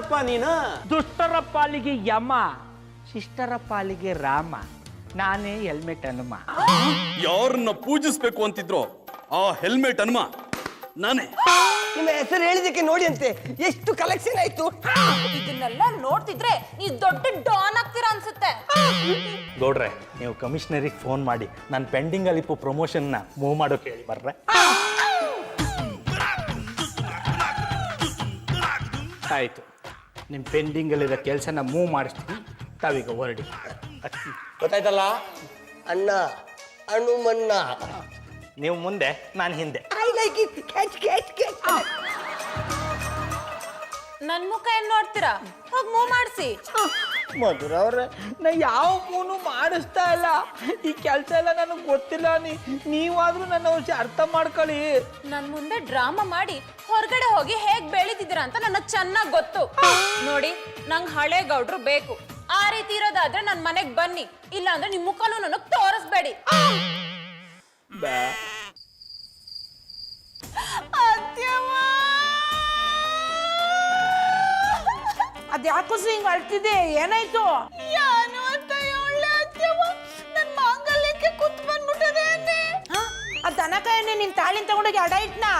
ಯಾರಪ್ಪ ನೀನು? ದುಷ್ಟರ ಪಾಲಿಗೆ ಯಮ, ಶಿಷ್ಟರ ಪಾಲಿಗೆ ರಾಮ. ನಾನೇ ಹೆಲ್ಮೆಟ್ ಹನುಮ. ಯಾರನ್ನ ಪೂಜಿಸ್ಬೇಕು ಅಂತಿದ್ರು ಆ ಹೆಲ್ಮೆಟ್ ಹನುಮ ನಾನೇ. ನಿಮ್ಮ ಹೆಸರು ಹೇಳಿದಕ್ಕೆ ನೋಡಿ ಅಂತೆ ಎಷ್ಟು ಕಲೆಕ್ಷನ್ ಆಯ್ತು. ಇದನ್ನೆಲ್ಲ ನೋಡ್ತಿದ್ರೆ ನೀವು ದೊಡ್ಡ ಡಾನ್ ಆಗ್ತೀರಾ ಅನ್ಸುತ್ತೆ. ಗೌಡ್ರೆ, ನೀವು ಕಮಿಷನರಿಗೆ ಫೋನ್ ಮಾಡಿ ನಾನು ಪೆಂಡಿಂಗ್ ಅಲ್ಲಿ ಪ್ರಮೋಷನ್ನ ಮೂವ್ ಮಾಡೋಕೆ ಹೇಳಿ ಬರ್ರೆ. ಆಯ್ತು, ನಿಮ್ಮ ಪೆಂಡಿಂಗಲ್ಲಿರೋ ಕೆಲಸನ ಮೂವ್ ಮಾಡಿಸ್ತೀನಿ. ತಾವೀಗ ಹೊರಡಿ. ಗೊತ್ತಾಯ್ತಲ್ಲ ಅಣ್ಣ, ಹನುಮಣ್ಣ. ನೀವು ಮುಂದೆ, ನಾನು ಹಿಂದೆ. I like it. ಕ್ಯಾಚ್. ನನ್ ಮುಖ ಏನ್ ನೋಡ್ತೀರಾ? ಹೋಗಿ ಮೂವ್ ಮಾಡಿಸಿ. ಮಧುರ ಅವ್ರೆ, ನಾ ಯಾವ ಮೂನು ಮಾಡಿಸ್ತಾ ಇಲ್ಲ. ಈ ಕೆಲಸ ಎಲ್ಲ ನನಗೆ ಗೊತ್ತಿಲ್ಲ. ನೀವಾದ್ರೂ ನನ್ನ ಅರ್ಥ ಮಾಡ್ಕೊಳ್ಳಿ. ನನ್ ಮುಂದೆ ಡ್ರಾಮಾ ಮಾಡಿ ಹೊರಗಡೆ ಹೋಗಿ ಹೇಗ್ ಬೆಳಿತಿದ್ದೀರಾ ಅಂತ ನನಗ್ ಚೆನ್ನಾಗ್ ಗೊತ್ತು. ನೋಡಿ, ನಂಗ್ ಹಳೆ ಗೌಡ್ರು ಬೇಕು. ಆ ರೀತಿ ಇರೋದಾದ್ರೆ ನನ್ ಮನೆಗ್ ಬನ್ನಿ, ಇಲ್ಲ ಅಂದ್ರೆ ನಿಮ್ ಮುಖನೂ ನನಗ್ ತೋರಿಸ್ಬೇಡಿ. ಅದ್ಯಾಕೋ ಹಿಂಗ್ ಅಳ್ತಿದೆ? ಏನಾಯ್ತು? ಯಾನು ಅಂತ ಒಳ್ಳೆ ಅತ್ಯವ ನನ್ ಮಾಂಗಲ್ಯಕ್ಕೆ ಕುತ್ ಬಂದ್ಬಿಟ್ಟದೆ ಅನ್ನೆ. ಆ ದನಕಾಯನ್ನೇ ನಿನ್ ತಾಳಿನ ತಗೊಂಡೋಗಿ ಅಡ ಇಟ್ನಾ?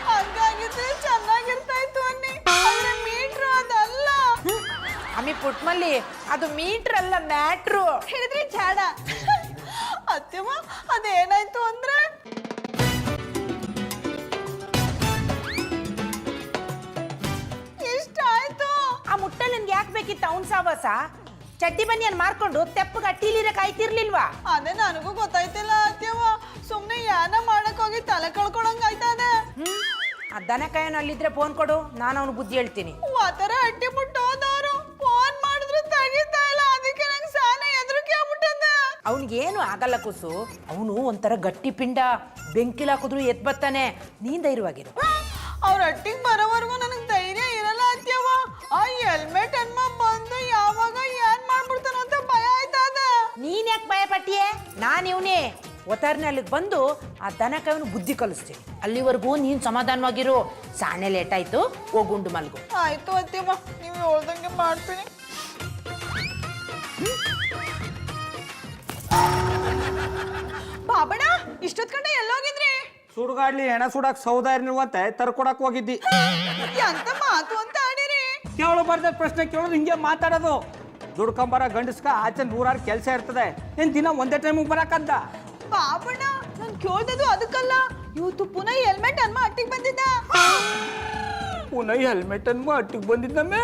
ಹಂಗಾಗಿದ್ರೆ ಚೆನ್ನಾಗಿರ್ತಾ ಇತ್ತು ಅನ್ನೆ. ಆದ್ರೆ ಮೀಟ್ರ್ ಅದಲ್ಲ. ಅಮ್ಮಿ ಪುಟ್ಮಲ್ಲಿ, ಅದು ಮೀಟ್ರ್ ಅಲ್ಲ, ಮ್ಯಾಟ್ರು. ಹೇಳಿದ್ರೆ ಚಾಡ. ಅತ್ಯವ ಅದೇನಾಯ್ತು ಅಂದ್ರೆ ಎಷ್ಟಾಯ್ತು? ಆ ಮುಟ್ಟಲ್ಲಿ ನಿನ್ಗೆ ಯಾಕೆ ಬೇಕಿತ್ತು ಅವನ್ ಸಾವಾಸ? ಚಡ್ಡಿ ಬನ್ನಿಯನ್ ಮಾರ್ಕೊಂಡು ತೆಪ್ಪಗೆ ಅಟ್ಟಿಲಿರ ಕಾಯ್ತಿರ್ಲಿಲ್ವಾ? ಅದೇ ನನಗೂ ಗೊತ್ತಾಯ್ತಿಲ್ಲ ಅತ್ಯವ. ಸುಮ್ನೆ ಯಾನ ಮಾಡಕ್ ಹೋಗಿ ತಲೆ ಕಳ್ಕೊಳಂಗ್ ಆಯ್ತದೆ. ಆ ದನಕಾಯನ ಅಲ್ಲಿದ್ರೆ ಫೋನ್ ಕೊಡು, ನಾನು ಅವನು ಬುದ್ಧಿ ಹೇಳ್ತೀನಿ. ಆತರ ಅಟ್ಟಿ ಬಿಟ್ಟು ಹೋದವ್ರು ಫೋನ್ ಮಾಡಿದ್ರು ತೆಗಿತಾ ಇಲ್ಲ. ಅದಕ್ಕೆ ನಂಗೆ ಸಾನೆ ಹೆದರಿಕೆ ಆಗ್ಬಿಟ್ಟದೆ. ಅವನಿಗೇನು ಆಗಲ್ಲ ಕುಸು. ಅವನು ಒಂಥರ ಗಟ್ಟಿ ಪಿಂಡ, ಬೆಂಕಿಲ್ ಹಾಕಿದ್ರು ಎತ್ ಬತ್ತಾನೆ. ನೀನ್ ಧೈರ್ಯವಾಗಿರು. ಅವ್ರ ಅಟ್ಟಿಗೆ ಬರೋವರೆಗೂ ನನಗೆ ಧೈರ್ಯ ಇರಲ್ಲ ಅತ್ಯವ. ಆ ಹೆಲ್ಮೆಟ್ ಅನ್ಮ ಬಂದು ಯಾವಾಗ ಏನ್ ಮಾಡ್ಬಿಡ್ತಾನೋ ಅಂತ ಭಯ ಆಯ್ತದ. ನೀನ್ ಯಾಕೆ ಭಯ ಪಟ್ಟಿಯೇ? ನಾನು ಇವನೇ ಒತ್ತಾರನೆ ಅಲ್ಲಿಗೆ ಬಂದು ಆ ದನಕಾಯನು ಬುದ್ಧಿ ಕಲಿಸ್ತೀನಿ. ಅಲ್ಲಿವರೆಗೂ ನೀನ್ ಸಮಾಧಾನವಾಗಿರು. ಸಾಣೆ ಲೇಟ್ ಆಯ್ತು, ಹೋಗುಂಡು ಮಲ್ಗು. ಆಯ್ತು ಅತ್ಯವ, ನೀವು ಹೇಳ್ದಂಗೆ ಮಾಡ್ತೀನಿ. ಬಾಬಣ್ಣ, ಇಷ್ಟೊತ್ ಗಂಟೆ ಎಲ್ಲೋಗಿದ್ರಿ? ಸುಡುಗಾಡ್ಲಿ ಹೆಣ ಸುಡಕ್ ಸೌದಾರಿನಿರುವಂತೆ ತರ್ಕೊಡಕ್ ಹೋಗಿದ್ದಿ. ಎಂತ ಮಾತು ಅಂತ ಆಡಿರಿ? ಕೇಳು ಬರ್ದ ಪ್ರಶ್ನೆ ಕೇಳೋದು ಹಿಂಗೆ ಮಾತಾಡೋದು. ದುಡ್ಕೊಂಬರ ಗಂಡಸ್ಕ ಆಚೆ ನೂರಾರು ಕೆಲಸ ಇರ್ತದೆ. ಏನ್ ದಿನ ಒಂದೇ ಟೈಮಿಗೆ ಬರಕಂದ? ಬಾಬಣ್ಣ, ನಾನು ಕೇಳ್ದದು ಅದಕ್ಕಲ್ಲ. ಇವತ್ತು ಪುನಃ ಹೆಲ್ಮೆಟ್ ಅನ್ಮ ಅಟ್ಟಿಗೆ ಬಂದಿದ್ದ. ಪುನಃ ಹೆಲ್ಮೆಟ್ ಅನ್ಮ ಅಟ್ಟಿಗೆ ಬಂದಿದ್ದಮ್ಮೆ?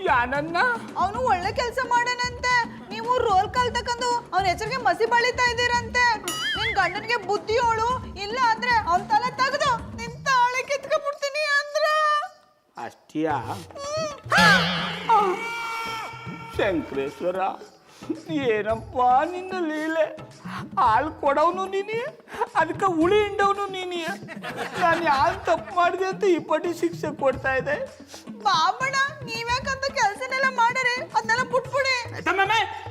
ಯಾನನ್ನ? ಅವನು ಒಳ್ಳೆ ಕೆಲಸ ಮಾಡನಂತೆ. ನೀವು ರೋಲ್ ಕಾಲ್ ತಕೊಂಡು ಅವ್ನ ಹೆಸರಿಗೆ ಮಸಿ ಬಳಿತಾ ಇದ್ದೀರಂತೆ. ನಿನ್ ಗಂಡನಿಗೆ ಬುದ್ಧಿ ಹೇಳು, ಇಲ್ಲ ಅಂದ್ರೆ ಅವನ್ ತಲೆ ತೆಗೆದು ನಿನ್ ತಾಳೆ ಕಿತ್ಕೊಂಡ್ಬಿಡ್ತೀನಿ ಅಂದ್ರ. ಅಷ್ಟಿಯಾ? ಶಂಕರೇಶ್ವರ, ಏನಪ್ಪ ನಿನ್ನ ಲೀಲೆ. ಹಾಲು ಕೊಡವನು ನೀನಿ, ಅದಕ್ಕೆ ಹುಳಿ ಹಿಂಡವನು ನೀನಿ. ನಾನು ಯಾರು ತಪ್ಪು ಮಾಡಿದೆ ಅಂತ ಈ ಪಟ್ಟಿ ಶಿಕ್ಷೆ ಕೊಡ್ತಾ ಇದೆ. ಬಾಬಣ್ಣ, ನೀವ್ಯಾಕಂತ ಕೆಲ್ಸನೆಲ್ಲ ಮಾಡರಿ, ಅದನ್ನೆಲ್ಲ ಬಿಟ್ಬಿಡಿ.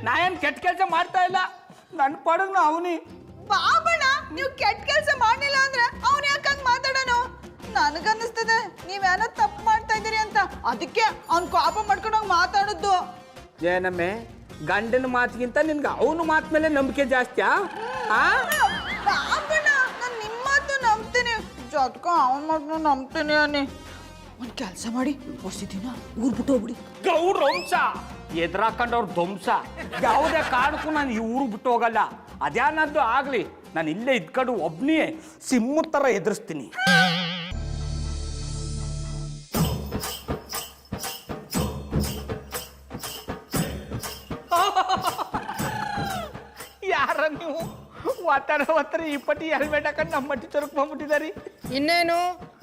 ನಾ ಏನ್ ಕೆಟ್ಟ ಕೆಲಸ ಮಾಡ್ತಾ ಇಲ್ಲ. ನನ್ನ ಪಡಗ್ ನಾ ಅವನಿ. ಬಾಬಣ್ಣ, ನೀವು ಕೆಟ್ಟ ಕೆಲಸ ಮಾಡ್ಲಿಲ್ಲ ಅಂದ್ರೆ ಅವ್ನ ಯಾಕಂಗ್ ಮಾತಾಡೋನು? ನನಗನ್ನಿಸ್ತದೆ ನೀವೇನೋ ತಪ್ಪು ಮಾಡ್ತಾ ಇದ್ದೀರಿ ಅಂತ. ಅದಕ್ಕೆ ಅವ್ನ್ ಕೋಪ ಮಾಡ್ಕೊಂಡೋಗಿ ಮಾತಾಡುದು. ಏನಮ್ಮೆ, ಗಂಡನ ಮಾತಿಗಿಂತ ನಿನ್ಗೆ ಅವನು ಮಾತು ಮೇಲೆ ನಂಬಿಕೆ ಜಾಸ್ತಿಯಾ? ಬಾಬಣ್ಣ, ನಾನು ನಿಮ್ಮ ಮಾತು ನಂಬ್ತೀನಿ, ಜೊತ್ಕ ಅವನ ಮಾತು ನಂಬ್ತೀನಿ ಅನ್ನಿ. ಒಂದು ಕೆಲಸ ಮಾಡಿ, ಹೊಸ ದಿನ ಊರ್ ಬಿಟ್ಟು ಹೋಗ್ಬಿಡಿ. ಗೌಡ್ರ ವಂಶ ಎದುರಾಕೊಂಡವ್ರ ಧ್ವಂಸ. ಯಾವುದೇ ಕಾರಣಕ್ಕೂ ನಾನು ಈ ಊರು ಬಿಟ್ಟು ಹೋಗಲ್ಲ. ಅದ್ಯಾನದ್ದು ಆಗ್ಲಿ, ನಾನು ಇಲ್ಲೇ ಇದ್ಕೊಂಡು ಒಬ್ನೇ ಸಿಂಹ ಥರ ಎದುರಿಸ್ತೀನಿ. ಯಾರ ನೀವು ಒತ್ತರ ಈ ಪಟ್ಟಿ ಹೆಲ್ಮೆಟ್ ಹಾಕೊಂಡು ನಮ್ಮ ಮಟ್ಟಿ ತರಕ್ ಬಂದ್ಬಿಟ್ಟಿದಾರಿ. ಇನ್ನೇನು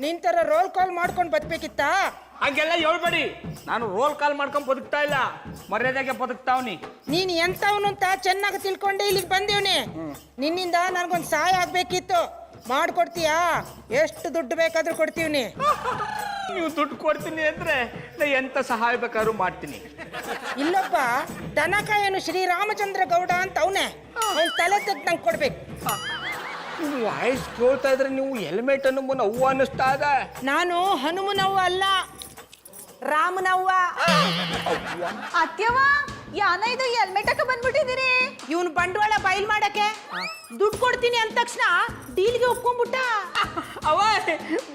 ನಿನ್ ತರ ರೋಲ್ ಕಾಲ್ ಮಾಡ್ಕೊಂಡು ಬದುಕಬೇಕಿತ್ತ? ಹಂಗೆಲ್ಲ ಹೇಳ್ಬೇಡಿ. ನಾನು ರೋಲ್ ಕಾಲ್ ಮಾಡ್ಕೊಂಡ್ ಬದುಕ್ತಾ ಇಲ್ಲ, ಮರ್ಯಾದೆಗೆ ಬದುಕ್ತಾವ್ನಿ. ನೀನ್ ಎಂತವನು ಅಂತ ಚೆನ್ನಾಗಿ ತಿಳ್ಕೊಂಡೆ ಇಲ್ಲಿಗೆ ಬಂದೀವ್ನಿ. ನಿನ್ನಿಂದ ನನ್ಗೊಂದು ಸಹಾಯ ಆಗ್ಬೇಕಿತ್ತು, ಮಾಡ್ಕೊಡ್ತೀಯಾ? ಎಷ್ಟು ದುಡ್ಡು ಬೇಕಾದ್ರೂ ಕೊಡ್ತೀವ್ನಿ. ನೀವು ದುಡ್ಡು ಕೊಡ್ತೀನಿ ಅಂದ್ರೆ ನಾ ಎಂತ ಸಹಾಯ ಬೇಕಾದ್ರೂ ಮಾಡ್ತೀನಿ. ಇಲ್ಲೊಬ್ಬ ದನಕಾಯನು ಶ್ರೀರಾಮಚಂದ್ರ ಗೌಡ ಅಂತ ಅವನೇ, ಅವ್ನ ತಲೆ ತೆಗ್ದು ನಂಗೆ ಕೊಡ್ಬೇಕು. ನೀವು ವಾಯ್ಸ್ ಕೇಳ್ತಾ ಇದ್ರೆ ನೀವು ಹೆಲ್ಮೆಟ್ ಅನ್ನು ಅವ್ವ ಅನ್ನಿಸ್ತಾ ಇದೆ. ನಾನು ಹನುಮನವ್ವ ಅಲ್ಲ. ರಾಮನವ್ವ. ಅತ್ಯವ ಯಾನ ಇದು ಹೆಲ್ಮೆಟ್ ಹಾಕ ಬಂದ್ಬಿಟ್ಟಿದ್ದೀರಿ. ಇವನು ಬಂಡವಾಳ ಬಯಲ್ ಮಾಡಕ್ಕೆ ದುಡ್ಡು ಕೊಡ್ತೀನಿ ಅಂದ ತಕ್ಷಣ ಡೀಲ್ಗೆ ಒಪ್ಕೊಂಡ್ಬಿಟ್ಟ. ಅವ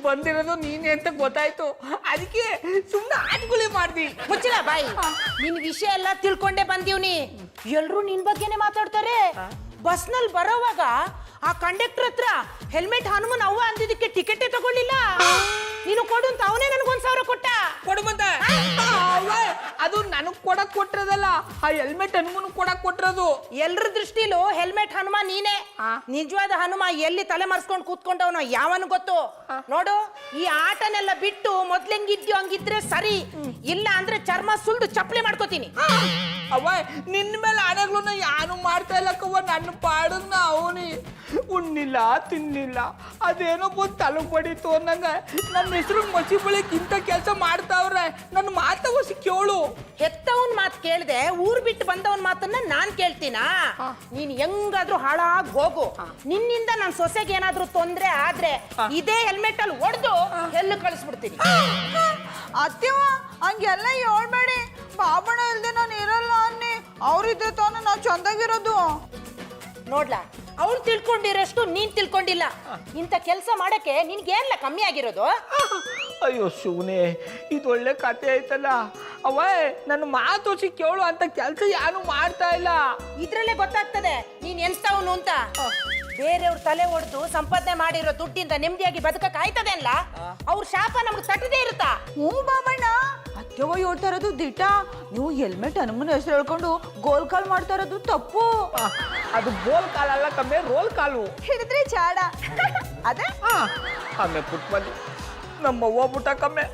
ಬಂದಿರೋದು ನೀನೆ ಅಂತ ಗೊತ್ತಾಯ್ತು, ಅದಕ್ಕೆ ಸುಮ್ಮನೆ ಆಟ್ಗುಳಿ ಮಾಡ್ದಿ. ಮುಚ್ಚಿಲ್ಲ ಬಾಯಿ, ನಿನ್ ವಿಷಯ ಎಲ್ಲ ತಿಳ್ಕೊಂಡೇ ಬಂದೀವ್ನಿ. ಎಲ್ರು ನಿನ್ ಬಗ್ಗೆನೆ ಮಾತಾಡ್ತಾರೆ. ಬಸ್ನಲ್ಲಿ ಬರೋವಾಗ ಆ ಕಂಡಕ್ಟರ್ ಹತ್ರ ಹೆಲ್ಮೆಟ್ ಹನುಮನ್ ಅವ್ವ ಅಂದಿದ್ದಕ್ಕೆ ಟಿಕೆಟೇ ತಗೊಳ್ಳಿಲ್ಲ. ನೀನು ಕೊಡು ಅಂತ ಅವನೇ ನನಗೊಂದ್ 1000 ಕೊಟ್ಟ. ಕೊಡು ಬಂದ ಅದು ನನಗ್ ಕೊಡಕ್ ಕೊಟ್ಟಿರೋದಲ್ಲ, ಆ ಹೆಲ್ಮೆಟ್ ಹನುಮನ್ ಕೊಡಕ್ ಕೊಟ್ಟಿರೋದು. ಎಲ್ರ ದೃಷ್ಟಿಲೂ ಹೆಲ್ಮೆಟ್ ಹನುಮ ನೀನೆ. ನಿಜವಾದ ಹನುಮ ಎಲ್ಲಿ ತಲೆ ಮರ್ಸ್ಕೊಂಡು ಕೂತ್ಕೊಂಡವನೋ ಯಾವನು ಗೊತ್ತು. ನೋಡು, ಈ ಆಟನೆಲ್ಲ ಬಿಟ್ಟು ಮೊದ್ಲೆಂಗಿದ್ಯೋ ಹಂಗಿದ್ರೆ ಸರಿ, ಇಲ್ಲ ಅಂದ್ರೆ ಚರ್ಮ ಸುಲ್ದು ಚಪ್ಪಲಿ ಮಾಡ್ಕೋತೀನಿ. ಅವ್ವ ನಿನ್ನ ಮೇಲೆ ಆನೆಗಳು ಯಾರು ಮಾಡ್ತಾ ಇಲ್ಲ ಕವ್ವ, ನನ್ನ ಪಾಡನ್ನ ಅವನಿ ಉಣ್ಣಿಲ್ಲ ತಿನ್ನಿಲ್ಲ, ಅದೇನೋ ಬಂದು ತಲೆ ಬಡೀತು ಅನ್ನಂಗ ನನ್ನ ಹೆಸರು ಮಸಿ ಬಳಿಕ್ ಇಂಥ ಕೆಲಸ ಮಾಡ್ತಾವ್ರೆ. ನನ್ನ ಮಾತವಸಿ ಕೇಳು. ಹೆತ್ತವನ್ ಮಾತು ಕೇಳ್ದೆ ಊರ್ ಬಿಟ್ಟು ಬಂದವನ್ ಮಾತನ್ನ ನಾನ್ ಕೇಳ್ತೀನಾ? ನೀನ್ ಹೆಂಗಾದ್ರೂ ಹಾಳಾಗ್ ಹೋಗು. ನಿನ್ನಿಂದ ನನ್ ಸೊಸೆಗೆ ಏನಾದ್ರೂ ತೊಂದ್ರೆ ಆದ್ರೆ ಇದೇ ಹೆಲ್ಮೆಟ್ ಅಲ್ಲಿ ಹೊಡೆದು ಎಲ್ಲಿ ಕಳಿಸ್ಬಿಡ್ತೀನಿ. ಅತ್ಯವ ಹಂಗೆಲ್ಲ ಹೇಳ್ಬೇಡಿ. ಬಾಬಣ್ಣ ಇಲ್ದೆ ನಾನು ಇರಲ್ಲ ಅನ್ನಿ. ಅವ್ರಿದ್ರೆ ತಾನು ನಾವು ಚಂದಾಗಿರೋದು. ನೋಡ್ಲಾ, ಅವ್ಳು ತಿಳ್ಕೊಂಡಿರೋಷ್ಟು ನೀನ್ ತಿಳ್ಕೊಂಡಿಲ್ಲ. ಇಂಥ ಕೆಲಸ ಮಾಡಕ್ಕೆ ನಿನ್ಗೇನ್ಲ ಕಮ್ಮಿ ಆಗಿರೋದು? ಅಯ್ಯೋ ಶಿವನೇ, ಇದು ಒಳ್ಳೆ ಕತೆ ಆಯ್ತಲ್ಲ. ಅವ್ವ ನನ್ನ ಮಾತೋಸಿ ಕೇಳು ಅಂತ ಕೆಲಸ ಯಾರು ಮಾಡ್ತಾ ಇಲ್ಲ. ಇದ್ರಲ್ಲೇ ಗೊತ್ತಾಗ್ತದೆ ನೀನ್ ಎಂತವನು ಅಂತ. ಬೇರೆಯವ್ರ ತಲೆ ಹೊಡೆದು ಸಂಪಾದನೆ ಮಾಡಿರೋ ದುಡ್ಡಿಂದ ನೆಮ್ಮದಿಯಾಗಿ ಬದುಕಕ್ ಆಯ್ತದೆ ಅಲ್ಲ? ಅವ್ರ ಶಾಪ ನಮ್ಗೆ ತಟ್ಟದೇ ಇರುತ್ತಾ? ಹ್ಞೂ ಬಾಬಣ್ಣ, ಅತ್ಯವ ಹೇಳ್ತಾ ಇರೋದು ದಿಟ. ನೀವು ಹೆಲ್ಮೆಟ್ ಹನುಮನ ಹೆಸರು ಹೇಳ್ಕೊಂಡು ಗೋಲ್ ಕಾಲ್ ಮಾಡ್ತಾ ಇರೋದು ತಪ್ಪು. ಅದು ಗೋಲ್ ಕಾಲಲ್ಲ ಕಮ್ಮಿ, ರೋಲ್ ಕಾಲು ಹಿಡಿದ್ರೆ ಚಾಡ. ಅದೇ ಆಮೇಲೆ ಪುಟ್ಬಂದಿ ನಮ್ಮ ಹೋಗ್ಬಿಟ್ಟ ಕಮ್ಮೆ.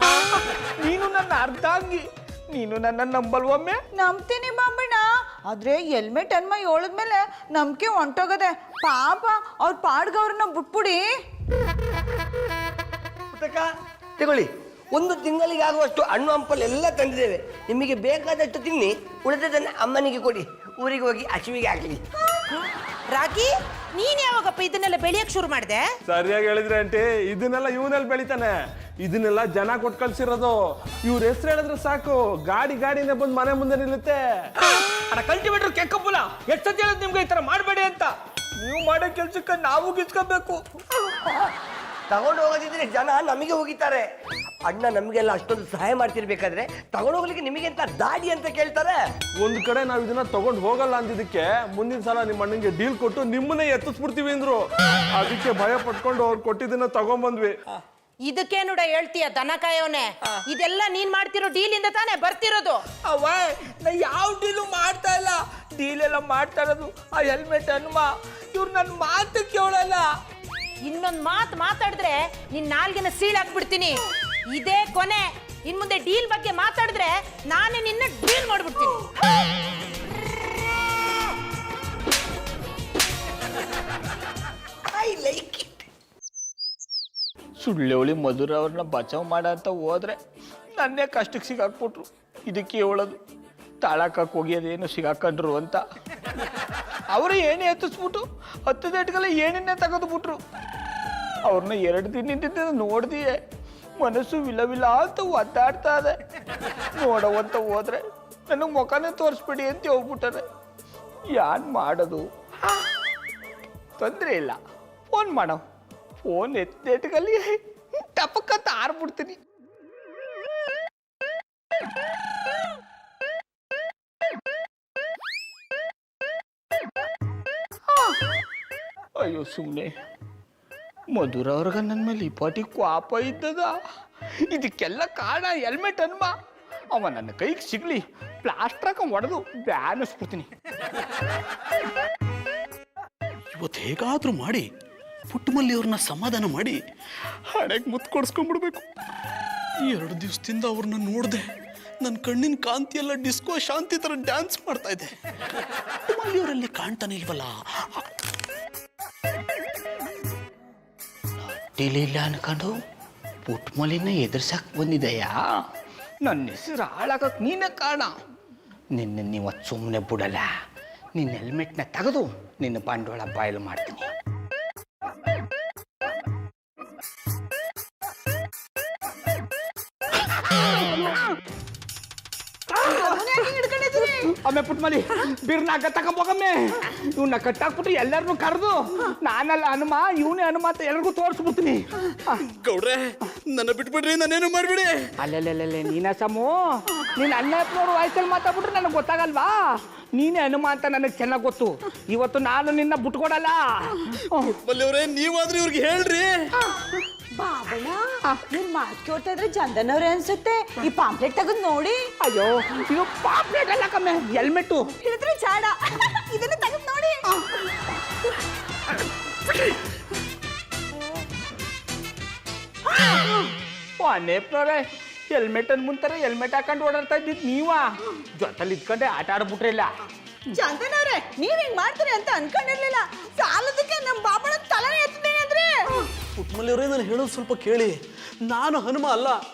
ನೀನು ನನ್ನ ಅರ್ಧಾಂಗಿ, ನೀನು ನನ್ನ ನಂಬಲ್ವೊಮ್ಮೆ. ನಂಬ್ತೀನಿ ಬಾಬಣ್ಣ, ಆದ್ರೆ ಹೆಲ್ಮೆಟ್ ಹನುಮ ಹೇಳಿದ್ಮೇಲೆ ನಂಬಿಕೆ ಹೊಂಟೋಗದೆ. ಪಾಪ ಅವ್ರ ಪಾಡ್ಗವ್ರನ್ನ ಬಿಟ್ಬಿಡಿ. ತಗೊಳ್ಳಿ, 1 ತಿಂಗಳಿಗೆ ಆಗುವಷ್ಟು ಹಣ್ಣು ಹಂಪಲು ಎಲ್ಲ ತಂದಿದ್ದೇವೆ. ನಿಮಗೆ ಬೇಕಾದಷ್ಟು ತಿನ್ನಿ, ಉಳಿದದನ್ನು ಅಮ್ಮನಿಗೆ ಕೊಡಿ. ಊರಿಗೆ ಹೋಗಿ ಹಸಿವಿಗೆ ಹಾಕಲಿ. ರಾಗಿ, ನೀನ್ ಯಾವಾಗಪ್ಪ ಇದನ್ನೆಲ್ಲ ಬೆಳೆಯಕ್ ಶುರು ಮಾಡಿದೆ? ಸರಿಯಾಗಿ ಹೇಳಿದ್ರೆ ಆಂಟಿ, ಇದನ್ನೆಲ್ಲ ಇವನಲ್ಲಿ ಬೆಳಿತಾನೆ. ಇದನ್ನೆಲ್ಲ ಜನ ಕೊಟ್ಟು ಕಳ್ಸಿರೋದು. ಇವ್ರ ಹೆಸರು ಹೇಳಿದ್ರೆ ಸಾಕು, ಗಾಡಿನೇ ಬಂದು ಮನೆ ಮುಂದೆ ನಿಲ್ಲುತ್ತೆ. ಅಣ್ಣ ಕಲ್ಟಿವೇಟರ್ ಕೆಕ್ಕಪ್ಪುಲ ಎಷ್ಟು ಸತಿ ಹೇಳೋದು ನಿಮ್ಗೆ ಈ ಥರ ಮಾಡಬೇಡಿ ಅಂತ. ನೀವು ಮಾಡೋ ಕೆಲ್ಸಕ್ಕೆ ನಾವು ಗಿಸ್ಕೋಬೇಕು. ತಗೊಂಡು ಹೋಗೋದಿದ್ರೆ ಜನ ನಮಗೆ ಹೋಗಿದ್ದಾರೆ. ಅಣ್ಣ ನಮಗೆಲ್ಲ ಅಷ್ಟೊಂದು ಸಹಾಯ ಮಾಡ್ತಿರ್ಬೇಕಾದ್ರೆ ತಗೊಂಡು ಹೋಗ್ಲಿಕ್ಕೆ ನಿಮಗೆ ಅಂತ ದಾಡಿ ಅಂತ ಕೇಳ್ತಾರೆ. ಒಂದ್ ಕಡೆ ನಾವ್ ಇದನ್ನ ತಗೊಂಡ್ ಹೋಗಲ್ಲ ಅಂದಿದ್ದಕ್ಕೆ ಮುಂದಿನ ಸಲ ನಿಮ್ಮ ಅಣ್ಣಂಗೆ ಡೀಲ್ ಕೊಟ್ಟು ನಿಮ್ಮನ್ನೇ ಎತ್ತಿಸ್ಬಿಡ್ತೀವಿ ಅಂದ್ರು. ಅದಕ್ಕೆ ಭಯ ಪಟ್ಕೊಂಡು ಅವ್ರು ಕೊಟ್ಟಿದ್ದನ್ನ ತಗೊಂಡ್ಬಂದ್ವಿ. ಇದಕ್ಕೆ ನೋಡ ಹೇಳ್ತೀಯ ದನ ಕಾಯೋನೆ? ಇದೆಲ್ಲ ನೀನ್ ಮಾಡ್ತಿರೋ ಡೀಲಿಂದ ತಾನೇ ಬರ್ತಿರೋದು. ಅವ್ವ ನಾ ಯಾವ ಡೀಲು ಮಾಡ್ತಾ ಇಲ್ಲ, ಡೀಲ್ ಎಲ್ಲ ಮಾಡ್ತಾ ಇರೋದು ಆ ಹೆಲ್ಮೆಟ್ ಹನುಮ. ಇವ್ರು ನನ್ನ ಮಾತು ಕೇಳಲ್ಲ. ಇನ್ನೊಂದ್ ಮಾತು ಮಾತಾಡಿದ್ರೆ ನಿನ್ ನಾಲ್ಗೆನ ಸೀಳಾಕ್ಬಿಡ್ತೀನಿ. ಇದೇ ಕೊನೆ. ಇನ್ ಮುಂದೆ ಡೀಲ್ ಬಗ್ಗೆ ಮಾತಾಡಿದ್ರೆ ನಾನೇ ನಿನ್ನ ಡೀಲ್ ಮಾಡ್ಬಿಡ್ತೀನಿ. I like it. ಸುಳ್ಳೆವಳಿ ಮಧುರ ಅವ್ರನ್ನ ಬಚಾವ್ ಮಾಡ ಅಂತ ಹೋದ್ರೆ ನನ್ನೇ ಕಷ್ಟಕ್ಕೆ ಸಿಗಾಕ್ಬಿಟ್ರು. ಇದಕ್ಕೆ ಹೇಳೋದು ತಾಳಕಕ್ಕೆ ಹೋಗ್ಯದೇನು ಸಿಗಾಕೊಂಡ್ರು ಅಂತ. ಅವರು ಏನೇ ಎತ್ತಿಸ್ಬಿಟ್ಟು 10 ದೆಟ್ಗೆಲ್ಲ ಏನೇನೇ ತೆಗೆದುಬಿಟ್ರು. ಅವ್ರನ್ನ 2 ದಿನದಿಂದ ನೋಡ್ದಿಯೇ ಮನಸ್ಸು ವಿಲವಿಲ ಅಂತ ಒದ್ದಾಡ್ತಾ ಇದೆ. ನೋಡವಂತ ಹೋದ್ರೆ ನನಗೆ ಮುಖನೇ ತೋರಿಸ್ಬಿಡಿ ಅಂತ ಹೋಗ್ಬಿಟ್ಟಾರೆ. ಯಾನ್ ಮಾಡೋದು? ತೊಂದರೆ ಇಲ್ಲ, ಫೋನ್ ಮಾಡೋ. ಫೋನ್ ಎತ್ತಿಟ್ಕಲ್ಲಿ ಟಪಕ್ಕಂತ ಆರ್ಬಿಡ್ತೀನಿ. ಅಯ್ಯೋ ಸುಮ್ಮನೆ ಮಧುರ ಅವ್ರಿಗ ನನ್ನ ಮೇಲೆ ಈ ಪಾಟಿ ಕ್ವಾಪ ಇದ್ದದ. ಇದಕ್ಕೆಲ್ಲ ಕಾರಣ ಹೆಲ್ಮೆಟ್ ಹನುಮ. ಅವ ನನ್ನ ಕೈಗೆ ಸಿಗ್ಲಿ, ಪ್ಲಾಸ್ಟರ್ ಹಾಕೊಂಡು ಹೊಡೆದು ಬ್ಯಾನಿಸ್ಬಿಡ್ತೀನಿ. ಇವತ್ತು ಹೇಗಾದ್ರೂ ಮಾಡಿ ಪುಟ್ಟಮಲ್ಲಿ ಅವ್ರನ್ನ ಸಮಾಧಾನ ಮಾಡಿ ಹಣೆಗೆ ಮುತ್ತು ಕೊಡಿಸ್ಕೊಂಡ್ಬಿಡ್ಬೇಕು. 2 ದಿವಸದಿಂದ ಅವ್ರನ್ನ ನೋಡಿದೆ, ನನ್ನ ಕಣ್ಣಿನ ಕಾಂತಿ ಎಲ್ಲ ಡಿಸ್ಕೋ ಶಾಂತಿ ಥರ ಡ್ಯಾನ್ಸ್ ಮಾಡ್ತಾ ಇದೆ. ಪುಟ್ಟಮಲ್ಲಿ ಅವರಲ್ಲಿ ಕಾಣ್ತಾನೆ ಇಲ್ವಲ್ಲ? ಇಲ್ಲ ಅನ್ಕೊಂಡು ಪುಟ್ಟಮಲ್ಲಿನ ಎದುರ್ಸಕ್ ಬಂದಿದೆಯಾ? ನನ್ನ ಹೆಸರು ಹಾಳಾಗಕ್ಕೆ ನೀನೇ ಕಾರಣ. ನಿನ್ನ ನೀವತ್ತು ಸುಮ್ಮನೆ ಬಿಡಲ್ಲ. ನಿನ್ನ ಹೆಲ್ಮೆಟ್ನ ತೆಗೆದು ನಿನ್ನ ಬಂಡವಾಳ ಬಾಯ್ಲು ಮಾಡ್ತೀನಿ. ಒಮ್ಮೆ ಪುಟ್ಮಲಿ ಬಿರ್ನಾಗ ತಗೊಂಬೋಗಮ್ಮೆ ಇವನ್ನ ಕಟ್ಟಾಕ್ಬಿಟ್ಟು ಎಲ್ಲರನ್ನು ಕರೆದು ನಾನಲ್ಲ ಹನುಮ ಇವನೇ ಹನುಮ ಅಂತ ಎಲ್ರಿಗೂ ತೋರಿಸ್ಬಿಡ್ತೀನಿ. ಗೌಡ್ರೆ ನನ್ನ ಬಿಟ್ಬಿಡ್ರಿ, ನಾನೇನು ಮಾಡ್ಬಿಡಿ. ಅಲ್ಲೆಲ್ಲೆಲ್ಲೆ ನೀನ ಸಮು ನೀನು ಅಣ್ಣಪ್ಪನವ್ರು ವಯಸ್ಸಲ್ಲಿ ಮಾತಾಡ್ಬಿಟ್ರೆ ನನಗೆ ಗೊತ್ತಾಗಲ್ವಾ? ನೀನೇ ಹನುಮ ಅಂತ ನನಗೆ ಚೆನ್ನಾಗಿ ಗೊತ್ತು. ಇವತ್ತು ನಾನು ನಿನ್ನ ಬಿಟ್ಕೊಡಲ್ಲ. ಅವರೇ ನೀವಾದ್ರೂ ಇವ್ರಿಗೆ ಹೇಳ್ರಿ. ಬಾಬಣ್ಣ ನೀನ್ ಮಾತು ಕೇಳ್ತಾ ಇದ್ರೆ ಚಂದನವ್ರೆ ಅನ್ಸುತ್ತೆ. ಈ ಪಾಂಪ್ಲೆಟ್ ತೆಗೆದು ನೋಡಿ. ಅಯ್ಯೋ ಇದು ಪಾಪ್ಲೇಟ್ ಅಲ್ಲ ಕಮ್ಮೆ, ಹೆಲ್ಮೆಟ್ಟು. ಹೇಳಿದ್ರೆ ಚಾಡ, ಇದನ್ನ ತೆಗೆದು ನೋಡಿ. ಅನೇಪ್ನವ್ರೆ ಹೆಲ್ಮೆಟ್ ಅನ್ ಮುಂತಾರೆ ಹೆಲ್ಮೆಟ್ ಹಾಕೊಂಡು ಓಡಾಡ್ತಾ ಇದ್ದಿದ್ದು ನೀವಾ? ಜೊತೆಲಿ ಇದ್ಕೊಂಡೆ ಆಟ ಆಡ್ಬಿಟ್ರಿಲ್ಲ. ಚಂದನವ್ರೆ ನೀವ್ ಹಿಂಗ್ ಮಾಡ್ತೀರಿ ಅಂತ ಅನ್ಕೊಂಡಿರ್ಲಿಲ್ಲ. ಸಾಲದಕ್ಕೆ ನಮ್ ಬಾಬಣ್ಣ ತಲೆನೇ ಎತ್ತಿದ್ದೇನೆ ಅಂದ್ರೆ. ಪುಟ್ಮಲ್ಲಿಯವರೇ ನಾನು ಹೇಳೋದು ಸ್ವಲ್ಪ ಕೇಳಿ. ನಾನು ಹನುಮ ಅಲ್ಲ,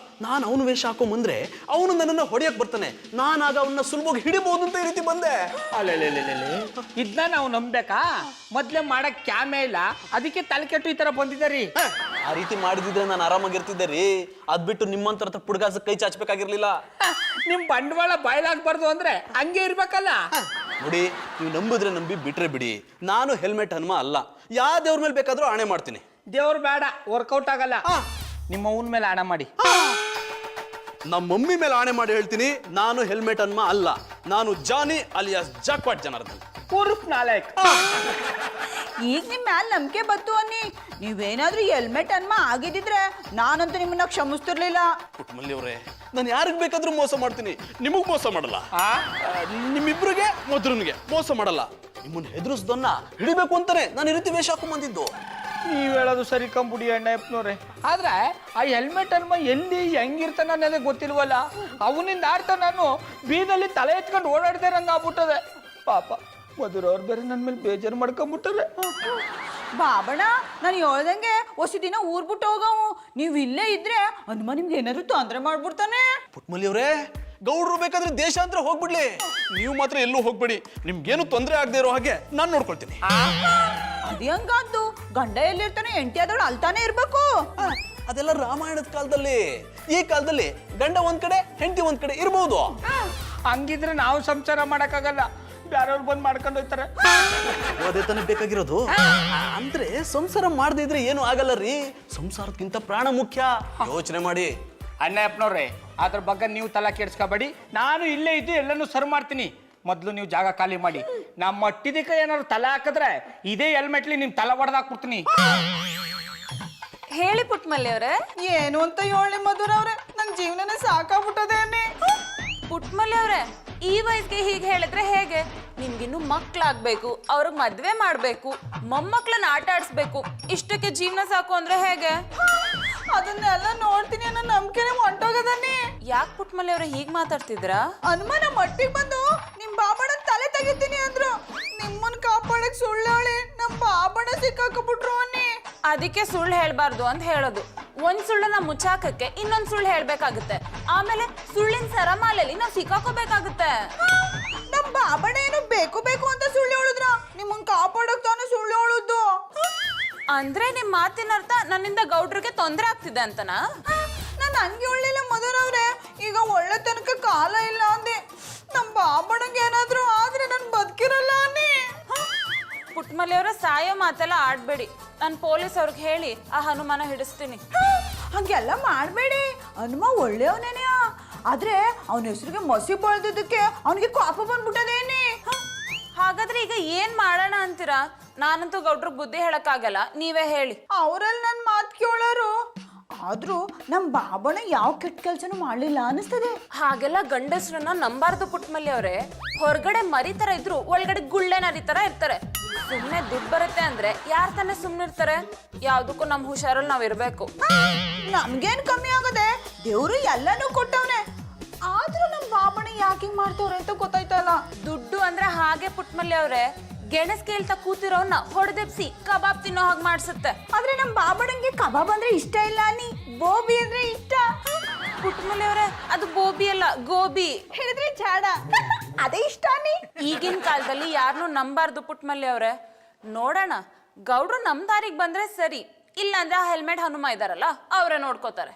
ನಾನು ಅವನು ವೇಷ ಹಾಕೊಂಬಂದ್ರೆ ಅವನು ನನ್ನನ್ನು ಹೊಡೆಯಕ್ಕೆ ಬರ್ತಾನೆ. ನಾನಾಗ ಅವನ್ನ ಸುಲಭವಾಗಿ ಹಿಡಿಬಹುದು ಅಂತ ಈ ರೀತಿ ಬಂದೆ. ಅಲ್ಲೇ ಇದನ್ನ ನಾವು ನಂಬೇಕಾ? ಮೊದ್ಲೇ ಮಾಡಕ್ ಕ್ಯಾಮೇ ಇಲ್ಲ, ಅದಕ್ಕೆ ತಲೆ ಕೆಟ್ಟು ಈ ತರ ಬಂದಿದ್ದಾರಿ. ಆ ರೀತಿ ಮಾಡಿದಿದ್ರೆ ನಾನು ಆರಾಮಾಗಿರ್ತಿದ್ದೆ ರೀ. ಅದ್ ಬಿಟ್ಟು ನಿಮ್ಮಂತರ ಪುಡ್ಗಾಸ ಕೈ ಚಾಚಬೇಕಾಗಿರ್ಲಿಲ್ಲ. ನಿಮ್ ಬಂಡವಾಳ ಬಾಯ್ಲಾಗ್ಬಾರ್ದು ಅಂದ್ರೆ ಹಂಗೆ ಇರ್ಬೇಕಲ್ಲ. ನೋಡಿ, ನೀವು ನಂಬಿದ್ರೆ ನಂಬಿ ಬಿಟ್ರೆ ಬಿಡಿ. ನಾನು ಹೆಲ್ಮೆಟ್ ಹನುಮ ಅಲ್ಲ. ಯಾವ ದೇವ್ರ ಮೇಲೆ ಬೇಕಾದ್ರೂ ಆಣೆ ಮಾಡ್ತೀನಿ. ದೇವ್ರು ಬೇಡ, ವರ್ಕೌಟ್ ಆಗಲ್ಲ. ನಿಮ್ಮ ಅವನ ಮೇಲೆ ಆಣ ಮಾಡಿ. ನಮ್ಮ ಮಮ್ಮಿ ಮೇಲೆ ಆಣೆ ಮಾಡಿ ಹೇಳ್ತೀನಿ, ನಾನು ಹೆಲ್ಮೆಟ್ ಹನುಮ ಅಲ್ಲ. ನಾನು ಜಾನಿ ಅಲಿಯಾಸ್ ಜಾಕ್ವಾಟ್ ಜನಾರ್ದನ್. ಉರ್ಫ್ ನಾಲಾಯಕ್. ಈಗ ನಿಮ್ ಮ್ಯಾಲ್ ನಂಬಿಕೆ ಬತ್ತು ಅನ್ನಿ. ನೀವೇನಾದ್ರೂ ಹೆಲ್ಮೆಟ್ ಅನ್ಮ ಆಗಿದ್ದಿದ್ರೆ ನಾನಂತೂ ನಿಮ್ಮನ್ನ ಕ್ಷಮಿಸ್ತಿರ್ಲಿಲ್ಲ. ಪುಟ್ಮಲ್ಲಿ ಅವರೇ, ನಾನು ಯಾರಿಗೆ ಬೇಕಾದ್ರೂ ಮೋಸ ಮಾಡ್ತೀನಿ, ನಿಮಗ್ ಮೋಸ ಮಾಡಲ್ಲ. ನಿಮ್ಮಿಬ್ರಿಗೆ ಮೊದ್ರನ್ಗೆ ಮೋಸ ಮಾಡಲ್ಲ. ನಿಮ್ಮನ್ನ ಹೆದರಿಸ್ದನ್ನ ಹಿಡಿಬೇಕು ಅಂತಾನೆ ನಾನು ಈ ರೀತಿ ವೇಷ ಹಾಕೊಂಡ್ ಬಂದಿದ್ದು. ನೀವ್ ಹೇಳೋದು ಸರಿ ಕಂಬುಡಿ ಅಣ್ಣಪ್ಪನವ್ರೆ. ಆದ್ರೆ ಆ ಹೆಲ್ಮೆಟ್ ಅನ್ಮ ಎಲ್ಲಿ ಹೆಂಗಿರ್ತಾನ ಅನ್ನೋದೇ ಗೊತ್ತಿಲ್ವಲ್ಲ. ಅವನಿಂದ ಆಡ್ತಾ ನಾನು ಬೀದಲ್ಲಿ ತಲೆ ಎತ್ಕೊಂಡು ಓಡಾಡ್ದೆ ರಂಗ ಆಗ್ಬಿಟ್ಟದೆ. ಪಾಪ ಮಧುರವ್ರು ಬೇರೆ ನನ್ನ ಮೇಲೆ ಬೇಜಾರು ಮಾಡ್ಕೊಂಡ್ಬಿಟ್ಟಾರೆ. ಬಾಬಣ್ಣ ನಾನು ಹೇಳ್ದಂಗೆ ಹೊಸ ದಿನ ಊರ್ ಬಿಟ್ಟು ಹೋಗವು. ನೀವ್ ಇಲ್ಲೇ ಇದ್ರೆ ಹನುಮ ನಿಮ್ಗೆ ಏನಾದ್ರು ತೊಂದ್ರೆ ಮಾಡ್ಬಿಡ್ತಾನೆ. ಪುಟ್ಮಲ್ಲಿ ಅವರೇ, ಗೌಡ್ರು ಬೇಕಾದ್ರೆ ದೇಶಾಂತರ ಹೋಗ್ಬಿಡ್ಲಿ, ನೀವು ಮಾತ್ರ ಎಲ್ಲೂ ಹೋಗ್ಬೇಡಿ. ನಿಮ್ಗೇನು ತೊಂದರೆ ಆಗದೆ ಇರೋ ಹಾಗೆ ನಾನು ನೋಡ್ಕೊಳ್ತೀನಿ. ಅದೇ ಹಂಗಾದ್ದು ಗಂಡ ಎಲ್ಲಿರ್ತಾನೆ ಹೆಂಡತಿ ಆದವಳು ಅಲ್ತಾನೆ ಇರ್ಬೇಕು. ಅದೆಲ್ಲ ರಾಮಾಯಣದ ಕಾಲದಲ್ಲಿ. ಈ ಕಾಲದಲ್ಲಿ ಗಂಡ ಒಂದ್ ಕಡೆ ಹೆಂಡತಿ ಒಂದ್ ಕಡೆ ಇರ್ಬೋದು. ಹಂಗಿದ್ರೆ ನಾವು ಸಂಸಾರ ಮಾಡಕ್ಕಾಗಲ್ಲ, ಬೇರೆಯವ್ರು ಬಂದು ಮಾಡ್ಕೊಂಡು ಹೋಗ್ತಾರೆ. ಅದೇ ತಾನೇ ಬೇಕಾಗಿರೋದು. ಅಂದ್ರೆ ಸಂಸಾರ ಮಾಡದೇ ಇದ್ರೆ ಏನು ಆಗಲ್ಲ ರೀ. ಸಂಸಾರಕ್ಕಿಂತ ಪ್ರಾಣ ಮುಖ್ಯ. ಯೋಚನೆ ಮಾಡಿ. ಅಣ್ಣಪ್ಪನವ್ರೆ, ಅದ್ರ ಬಗ್ಗೆ ನೀವು ತಲೆ ಕೆಡ್ಸ್ಕೊಬೇಡಿ. ನಾನು ಇಲ್ಲೇ ಇದ್ದು ಎಲ್ಲನೂ ಸರ್ವ್ ಮಾಡ್ತೀನಿ. ಮೊದಲು ನೀವು ಜಾಗ ಖಾಲಿ ಮಾಡಿ. ನಮ್ಮ ಮಟ್ಟಿದಕ್ಕೆ ಏನಾದ್ರು ತಲೆ ಹಾಕಿದ್ರೆ ಇದೇ ಹೆಲ್ಮೆಟ್ಲಿ ನಿಮ್ ತಲೆ ಹೊಡೆದಾಕ್ಬಿಡ್ತೀನಿ. ಹೇಳಿ ಪುಟ್ಮಲ್ಲಿ ಅವ್ರೆ. ಏನು ಅಂತ ಹೇಳಿ ಮಧುರ ಅವ್ರೆ, ನನ್ ಜೀವನನೇ ಸಾಕಾಗ್ಬಿಟ್ಟದೇನೆ. ಪುಟ್ಮಲ್ಲಿ ಅವ್ರೆ, ಈ ವಯಸ್ಸಿಗೆ ಹೀಗೆ ಹೇಳಿದ್ರೆ ಹೇಗೆ? ನಿಮ್ಗಿನ್ನು ಮಕ್ಳಾಗ್ಬೇಕು, ಅವ್ರಿಗೆ ಮದ್ವೆ ಮಾಡ್ಬೇಕು, ಮೊಮ್ಮಕ್ಳನ್ನ ಆಟ ಆಡಿಸ್ಬೇಕು. ಇಷ್ಟಕ್ಕೆ ಜೀವನ ಸಾಕು ಅಂದ್ರೆ ಹೇಗೆ? ಅದನ್ನೆಲ್ಲ ನೋಡ್ತೀನಿ ಅನ್ನೋ ನಂಬಿಕೆನೆ ಹೊಂಟೋಗದನ್ನಿ. ಯಾಕೆ ಪುಟ್ಮಲ್ಲಿ ಅವ್ರೆ ಹೀಗೆ ಮಾತಾಡ್ತಿದ್ರಾ? ಅನುಮಾನ ಮಟ್ಟಿಗೆ ಬಂದು ನಿಮ್ ಬಾಬಣ್ಣ ತಲೆ ತೆಗಿತೀನಿ ಅಂದ್ರು. ನಿಮ್ಮನ್ ಕಾಪಾಡಕ್ ಸುಳ್ಳೇಳಿ ನಮ್ ಬಾಬಣ್ಣ ಸಿಕ್ಕಾಕೊಂಡ್ಬಿಟ್ರು ಅನ್ನಿ. ಅದಕ್ಕೆ ಸುಳ್ಳು ಹೇಳ್ಬಾರ್ದು ಅಂತ ಹೇಳೋದು. ಒಂದ್ ಸುಳ್ಳನ್ನ ಮುಚ್ಚಾಕಕ್ಕೆ ಇನ್ನೊಂದ್ ಸುಳ್ಳು ಹೇಳ್ಬೇಕಾಗುತ್ತೆ. ಆಮೇಲೆ ಸುಳ್ಳಿನ ಸರಮಾಲೆಯಲ್ಲಿ ನಾವು ಸಿಕ್ಕಾಕೋಬೇಕಾಗುತ್ತೆ. ನಮ್ ಬಾಬಣ್ಣ ಏನು ಬೇಕು ಬೇಕು ಅಂತ ಸುಳ್ಳು ಹೇಳಿದ್ರ? ನಿಮ್ಮನ್ ಕಾಪಾಡಕ್ ತಾನೇ ಸುಳ್ಳು ಹೇಳುದು. ಅಂದ್ರೆ ನಿಮ್ ಮಾತಿನ ಅರ್ಥ ನನ್ನಿಂದ ಗೌಡ್ರಿಗೆ ತೊಂದರೆ ಆಗ್ತಿದೆ ಅಂತನಾ? ನಾನು ಹಂಗೆ ಒಳ್ಳಿಲ್ಲ ಮಧುರ ಅವ್ರೆ. ಈಗ ಒಳ್ಳೆ ತನಕ ಕಾಲ ಇಲ್ಲ ಅಂದೆ. ನಮ್ ಬಾಬಣ್ಣಂಗೆ ಏನಾದ್ರು ಆದ್ರೆ ನನ್ ಬದುಕಿರಲ್ಲ ಅನ್ನಿ. ಪುಟ್ಮಲ್ಲಿ ಅವರ ಸಾಯೋ ಮಾತೆಲ್ಲ ಆಡ್ಬೇಡಿ. ನಾನು ಪೊಲೀಸ್ ಅವ್ರಿಗೆ ಹೇಳಿ ಆ ಹನುಮಾನ ಹಿಡಿಸ್ತೀನಿ. ಹಂಗೆಲ್ಲ ಮಾಡ್ಬೇಡಿ. ಹನುಮ ಒಳ್ಳೆಯವನೇನೆ. ಆದ್ರೆ ಅವನ ಹೆಸರಿಗೆ ಮಸಿ ಬಳದಿದ್ದಕ್ಕೆ ಅವನಿಗೆ ಕೋಪ ಬಂದ್ಬಿಟ್ಟದೇನಿ. ಹಾಗಾದ್ರೆ ಈಗ ಏನ್ ಮಾಡೋಣ ಅಂತೀರಾ? ನಾನಂತೂ ಗೌಡ್ರಿಗೆ ಬುದ್ಧಿ ಹೇಳಕ್ಕಾಗಲ್ಲ, ನೀವೇ ಹೇಳಿ. ಅವರಲ್ಲಿ ನನ್ನ ಮಾತು ಕೇಳೋರು. ಆದ್ರೂ ನಮ್ ಬಾಬಣ್ಣ ಯಾವ ಕೆಟ್ಟ ಕೆಲ್ಸನೂ ಮಾಡ್ಲಿಲ್ಲ ಅನಿಸ್ತದೆ. ಹಾಗೆಲ್ಲ ಗಂಡಸ್ರನ್ನ ನಂಬಾರ್ದು ಪುಟ್ಮಲ್ಲಿ ಅವ್ರೆ. ಹೊರಗಡೆ ಮರಿ ತರ ಇದ್ರು ಒಳಗಡೆ ಗುಳ್ಳೆ ನರಿ ತರ ಇರ್ತಾರೆ. ಸುಮ್ನೆ ದುಡ್ಡು ಬರುತ್ತೆ ಅಂದ್ರೆ ಯಾರ್ ತಾನೇ ಸುಮ್ನಿರ್ತಾರೆ? ಯಾವ್ದಕ್ಕೂ ನಮ್ ಹುಷಾರಲ್ಲಿ ನಾವ್ ಇರ್ಬೇಕು. ನಮ್ಗೇನ್ ಕಮ್ಮಿ ಆಗದೆ, ದೇವ್ರು ಎಲ್ಲಾನು ಕೊಟ್ಟವ್ನೆ. ಆದ್ರೂ ನಮ್ ಬಾಬಣ್ಣ ಯಾಕೆ ಮಾಡ್ತವ್ರೆ ಅಂತ ಗೊತ್ತಾಯ್ತಲ್ಲ. ದುಡ್ಡು ಅಂದ್ರೆ ಹಾಗೆ ಪುಟ್ಮಲ್ಲಿ ಅವ್ರೆ, ಗೆಣಸ್ ಕೇಳ್ತಾ ಕೂತಿರೋನ್ನ ಹೊಡೆದೆಪ್ಸಿ ಕಬಾಬ್ ತಿನ್ನೋ ಹಾಗೆ ಮಾಡ್ಸುತ್ತೆ. ಆದ್ರೆ ನಮ್ ಬಾಬಣ್ಣಂಗೆ ಕಬಾಬ್ ಅಂದ್ರೆ ಇಷ್ಟ ಇಲ್ಲ ಅನ್ನಿ. ಗೋಬಿ ಅಂದ್ರೆ ಇಷ್ಟ. ಪುಟ್ಮಲ್ಲಿ ಅವ್ರೆ, ಅದು ಗೋಬಿ ಅಲ್ಲ, ಗೋಬಿ. ಹೇಳಿದ್ರೆ ಚಾಡ. ಅದೇ ಇಷ್ಟ ಅನ್ನಿ. ಈಗಿನ ಕಾಲದಲ್ಲಿ ಯಾರನ್ನೂ ನಂಬಾರ್ದು ಪುಟ್ಮಲ್ಲಿ ಅವ್ರೆ. ನೋಡೋಣ, ಗೌಡ್ರು ನಮ್ ದಾರಿಗೆ ಬಂದ್ರೆ ಸರಿ, ಇಲ್ಲ ಅಂದ್ರೆ ಆ ಹೆಲ್ಮೆಟ್ ಹನುಮ ಇದಾರಲ್ಲ ಅವರೇ ನೋಡ್ಕೋತಾರೆ.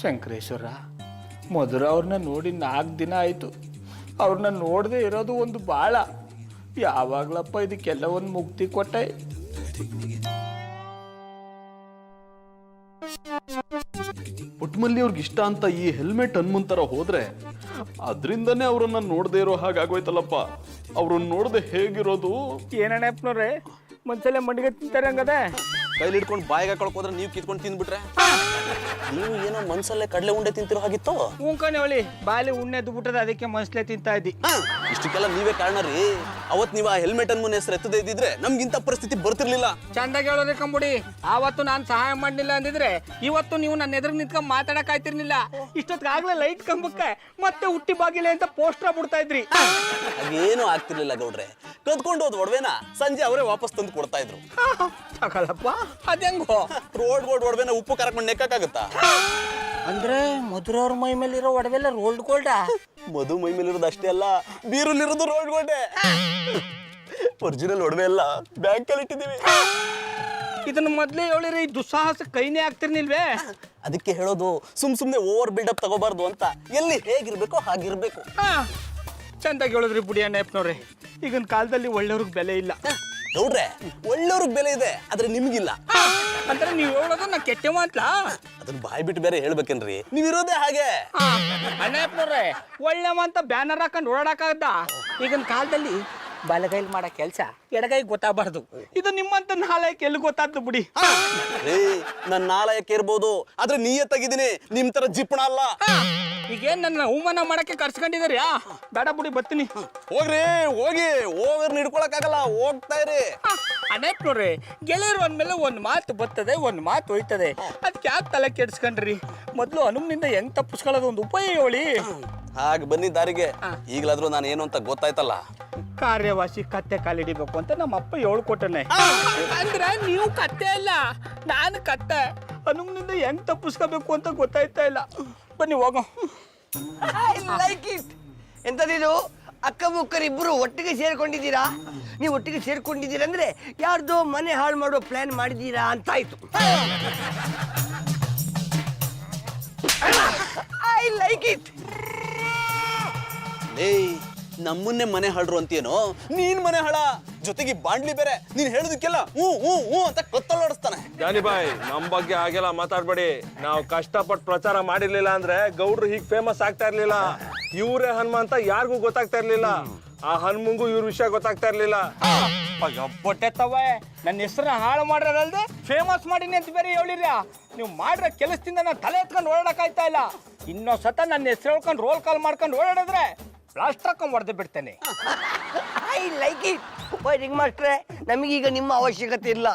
ಶಂಕರೇಶ್ವರ, ಮಧುರ ಅವ್ರನ್ನ ನೋಡಿ 4 ದಿನ ಆಯಿತು. ಅವ್ರನ್ನ ನೋಡದೆ ಇರೋದು ಒಂದು ಬಾಳ. ಯಾವಾಗ್ಲಪ್ಪ ಇದಕ್ಕೆಲ್ಲ ಒಂದು ಮುಕ್ತಿ ಕೊಟ್ಟೆ. ಪುಟ್ಟಮಲ್ಲಿ ಅವ್ರಿಗೆ ಇಷ್ಟ ಅಂತ ಈ ಹೆಲ್ಮೆಟ್ ಹನುಮಂತರ ಹೋದ್ರೆ ಅದರಿಂದನೇ ಅವ್ರನ್ನ ನೋಡದೆ ಇರೋ ಹಾಗಾಗೋಯ್ತಲ್ಲಪ್ಪ. ಅವ್ರನ್ನ ನೋಡದೆ ಹೇಗಿರೋದು. ಏನಣ್ಣಪ್ಪನವ್ರೆ, ಮನ್ಸಲ್ಲೇ ಮಂಡಿಗೆ ತಿಂತಾರೆ ಹಂಗದೆ. ಕೈಲಿ ಹಿಡ್ಕೊಂಡು ಬಾಯಿಗೆ ಹಾಕೊಳಕೋದ್ರೆ ನೀವು ಕಿತ್ಕೊಂಡು ತಿಂದ್ಬಿಟ್ರೆ ನೀವು ಏನೋ ಮನ್ಸಲ್ಲೇ ಕಡಲೆ ಉಂಡೆ ತಿಂತಿರೋ ಹಾಗಿತ್ತು. ಉಂಕಣೆ ಅವಳಿ ಬಾಯಲ್ಲಿ ಉಣ್ಣೆ ಬಿಟ್ಟದ, ಅದಕ್ಕೆ ಮನ್ಸಲ್ಲೇ ತಿಂತಾ ಇದ್ದಿ. ಇಷ್ಟಕ್ಕೆಲ್ಲ ನೀವೇ ಕಾರಣ ರೀ. ಅವತ್ ನೀವು ಆ ಹೆಲ್ಮೆಟ್ ಅನ್ನು ಹೆಸರು ಎತ್ತದೇ ಇದ್ದಿದ್ರೆ ನಮ್ಗಿಂತ ಪರಿಸ್ಥಿತಿ ಬರ್ತಿರ್ಲಿಲ್ಲ. ಚಂದಾಗಿ ಹೇಳೋದ್ರೆ ಕಂಬುಡಿ, ಆವತ್ತು ನಾನು ಸಹಾಯ ಮಾಡಲಿಲ್ಲ ಅಂದಿದ್ರೆ ಇವತ್ತು ನೀವು ನನ್ನ ಎದುರು ನಿಂತ್ಕೊಂಡು ಮಾತಾಡಕ್ ಆಯ್ತಿರ್ಲಿಲ್ಲ. ಇಷ್ಟೊತ್ತಿಗಾಗ್ಲೇ ಲೈಟ್ ಕಂಬಕ್ಕೆ ಮತ್ತೆ ಹುಟ್ಟಿ ಬಾಗಿಲೆ ಅಂತ ಪೋಸ್ಟರ್ ಬಿಡ್ತಾ ಇದ್ರಿ. ಹಾಗೇನು ಆಗ್ತಿರ್ಲಿಲ್ಲ ಗೌಡ್ರೆ. ಕದ್ಕೊಂಡು ಹೋದ್ ಒಡವೆನ ಸಂಜೆ ಅವರೇ ವಾಪಸ್ ತಂದು ಕೊಡ್ತಾ ಇದ್ರು. ತಗೊಳಪ್ಪ, ಅದಂಗೋ ರೋಡ್ ಒಡವೆನ ಉಪ್ಪು ಕರಕೊಂಡು ನೆಕ್ಕಾಗತ್ತಾ? ಅಂದ್ರೆ ಮಧುರವ್ರ ಮೈ ಮೇಲಿರೋ ಒಡವೆಲ್ಲ ರೋಲ್ಡ್ ಗೋಲ್ಡಾ? ಮಧು ಮೈ ಮೇಲಿರೋದು ಅಷ್ಟೇ ಅಲ್ಲ, ಬೀರಲ್ಲಿರೋದು ರೋಡ್ ಗೋಡೆ. ಒರಿಜಿನಲ್ ಒಡವೆ ಎಲ್ಲ ಬ್ಯಾಂಕಲ್ಲಿ ಇಟ್ಟಿದ್ದೀವಿ. ಇದನ್ನ ಮೊದ್ಲೇ ಹೇಳಿರಿ, ದುಸ್ಸಾಹಸ ಕೈನೇ ಆಗ್ತಿರ್ನಿಲ್ವೇ? ಅದಕ್ಕೆ ಹೇಳೋದು ಸುಮ್ನೆ ಓವರ್ ಬಿಲ್ಡಪ್ ತಗೋಬಾರ್ದು ಅಂತ. ಎಲ್ಲಿ ಹೇಗಿರ್ಬೇಕೋ ಹಾಗಿರ್ಬೇಕು. ಚಂದಾಗಿ ಹೇಳಿದ್ರಿ ಬುಡಿ ಅಣ್ಣಪ್ಪನವ್ರೆ. ಈಗಿನ ಕಾಲದಲ್ಲಿ ಒಳ್ಳೆಯವ್ರಿಗೆ ಬೆಲೆ ಇಲ್ಲ. ನೋಡ್ರೆ, ಒಳ್ಳೆಯವ್ರಿಗೆ ಬೆಲೆ ಇದೆ, ಆದ್ರೆ ನಿಮ್ಗಿಲ್ಲ. ಅಂದ್ರೆ ನೀವು ಹೇಳೋದು ನಾ ಕೆಟ್ಟವ ಅಂತಲಾ? ಅದನ್ನ ಬಾಯ್ ಬಿಟ್ಟು ಬೇರೆ ಹೇಳ್ಬೇಕೇನ್ರಿ, ನೀವಿರೋದೇ ಹಾಗೆ. ಅಣ್ಣಪ್ಪನವ್ರೆ, ಒಳ್ಳೆವ ಅಂತ ಬ್ಯಾನರ್ ಹಾಕೊಂಡು ಓಡಾಡಕ್ಕಾಗತ್ತ? ಈಗಿನ ಕಾಲದಲ್ಲಿ ಬಲಗೈಲಿ ಮಾಡೋ ಕೆಲಸ ಎಡಗೈ ಗೊತ್ತಾಗಬಾರ್ದು. ಇದು ನಿಮ್ಮಂತ ನಾಲ್ಕು ಎಲ್ಲಿ ಗೊತ್ತಾದ್ದು ಬಿಡಿ. ನನ್ನ ನಾಳಯಕ್ಕೆ ಇರ್ಬೋದು, ಆದ್ರೆ ನೀಯತ್ತಾಗಿದ್ದೀನಿ, ನಿಮ್ ತರ ಜಿಪ್ಪಣ ಅಲ್ಲ. ಈಗೇನ್ ನನ್ನ ಅವಮಾನ ಮಾಡಕ್ಕೆ ಕರ್ಸ್ಕೊಂಡಿದಾರ್ಯಾ? ಬೇಡ ಬಿಡಿ, ಬರ್ತೀನಿ. ಹೋಗ್ರಿ, ಹೋಗಿ. ಓವರ್ ಹಿಡ್ಕೊಳಕ್ಕಾಗಲ್ಲ, ಹೋಗ್ತಾ ಇರಿ. ಅಣ್ಣಪ್ಪನವ್ರೆ, ಗೆಳೆಯರು ಅಂದ್ಮೇಲೆ ಒಂದ್ ಮಾತು ಬರ್ತದೆ, ಒಂದ್ ಮಾತು ಹೋಯ್ತದೆ. ಅದಕ್ಕೆ ಯಾಕೆ ತಲೆ ಕೆಡ್ಸ್ಕೊಂಡ್ರಿ? ಮೊದ್ಲು ಹನುಮನಿಂದ ಹೆಂಗ್ ತಪ್ಪಿಸ್ಕೊಳ್ಳೋದು ಒಂದು ಉಪಾಯ ಹೇಳಿ. ಹಾಗೆ ಬನ್ನಿ ದಾರಿಗೆ. ಈಗಲಾದ್ರೂ ನಾನು ಏನು ಅಂತ ಗೊತ್ತಾಯ್ತಲ್ಲ. ಕಾರ್ಯವಾಸಿ ಕತ್ತೆ ಕಾಲಿಡಿಬೇಕು ಅಂತ ನಮ್ಮ ಅಪ್ಪ ಹೇಳ್ಕೊಟ್ಟನೆ. ಅಂದ್ರೆ ನೀವು ಕತ್ತೆ ಅಲ್ಲ, ನಾನು ಕತ್ತೆ. ಹನುಮನಿಂದ ಹೆಂಗ್ ತಪ್ಪಿಸ್ಕೋಬೇಕು ಅಂತ ಗೊತ್ತಾಯ್ತಾ ಇಲ್ಲ. ಬನ್ನಿ ಹೋಗೋ. Like it. ಎಂತದಿದು? ಅಕ್ಕ ಮುಕ್ಕರಿಬ್ಬರು ಒಟ್ಟಿಗೆ ಸೇರ್ಕೊಂಡಿದ್ದೀರಾ? ನೀವು ಒಟ್ಟಿಗೆ ಸೇರ್ಕೊಂಡಿದ್ದೀರಾ ಅಂದ್ರೆ ಯಾರ್ದೋ ಮನೆ ಹಾಳು ಮಾಡೋ ಪ್ಲಾನ್ ಮಾಡಿದ್ದೀರಾ ಅಂತ ಆಯ್ತು. I like it. ನಮ್ಮನ್ನೇ ಮನೆ ಹಾಳ್ರು ಅಂತೇನೋ, ನೀನ್ ಮನೆ ಹಾಳ ಜೊತೆಗೆ ಬಾಂಡ್ಲಿ ಬೇರೆ. ನೀನ್ ಹೇಳೋದಕ್ಕೆಲ್ಲ ಹ್ಞೂ ಹ್ಞೂ ಹ್ಞೂ ಅಂತ ಕತ್ತಲಾಡಿಸ್ತಾನೆ. ಜಾನಿ ಬಾಯ್, ನಮ್ ಬಗ್ಗೆ ಹಾಗೆಲ್ಲ ಮಾತಾಡ್ಬೇಡಿ. ನಾವು ಕಷ್ಟಪಟ್ಟು ಪ್ರಚಾರ ಮಾಡಿರ್ಲಿಲ್ಲ ಅಂದ್ರೆ ಗೌಡ್ರು ಹೀಗ್ ಫೇಮಸ್ ಆಗ್ತಾ ಇರ್ಲಿಲ್ಲ. ಇವ್ರೇ ಹನುಮಂತ ಯಾರಿಗೂ ಗೊತ್ತಾಗ್ತಾ ಇರ್ಲಿಲ್ಲ. ಆ ಹನುಮಂಗೂ ಇವ್ರ ವಿಷಯ ಗೊತ್ತಾಗ್ತಾ ಇರ್ಲಿಲ್ಲ. ಹೊಟ್ಟೆ ತವೆ, ನನ್ನ ಹೆಸರನ್ನ ಹಾಳು ಮಾಡ್ರಲ್ದೆ ಫೇಮಸ್ ಮಾಡೀನಿ ಅಂತ ಬೇರೆ ಹೇಳಿರ್ಯಾ? ನೀವು ಮಾಡಿರೋ ಕೆಲಸದಿಂದ ನಾನು ತಲೆ ಎತ್ಕೊಂಡು ಓಡಾಡಕ್ಕಾಯ್ತಾ ಇಲ್ಲ. ಇನ್ನೊಂದ್ ಸತ ನನ್ನ ಹೆಸರು ಹೇಳ್ಕೊಂಡು ರೋಲ್ ಕಾಲ್ ಮಾಡ್ಕೊಂಡು ಓಡಾಡಿದ್ರೆ ಪ್ಲಾಸ್ಟರ್ ಹಾಕೊಂಡು ಹೊಡೆದು ಬಿಡ್ತೇನೆ. I like it. ರಿಂಗ್ ಮಾಸ್ಟ್ರೆ, ನಮಗೀಗ ನಿಮ್ಮ ಅವಶ್ಯಕತೆ ಇಲ್ಲ.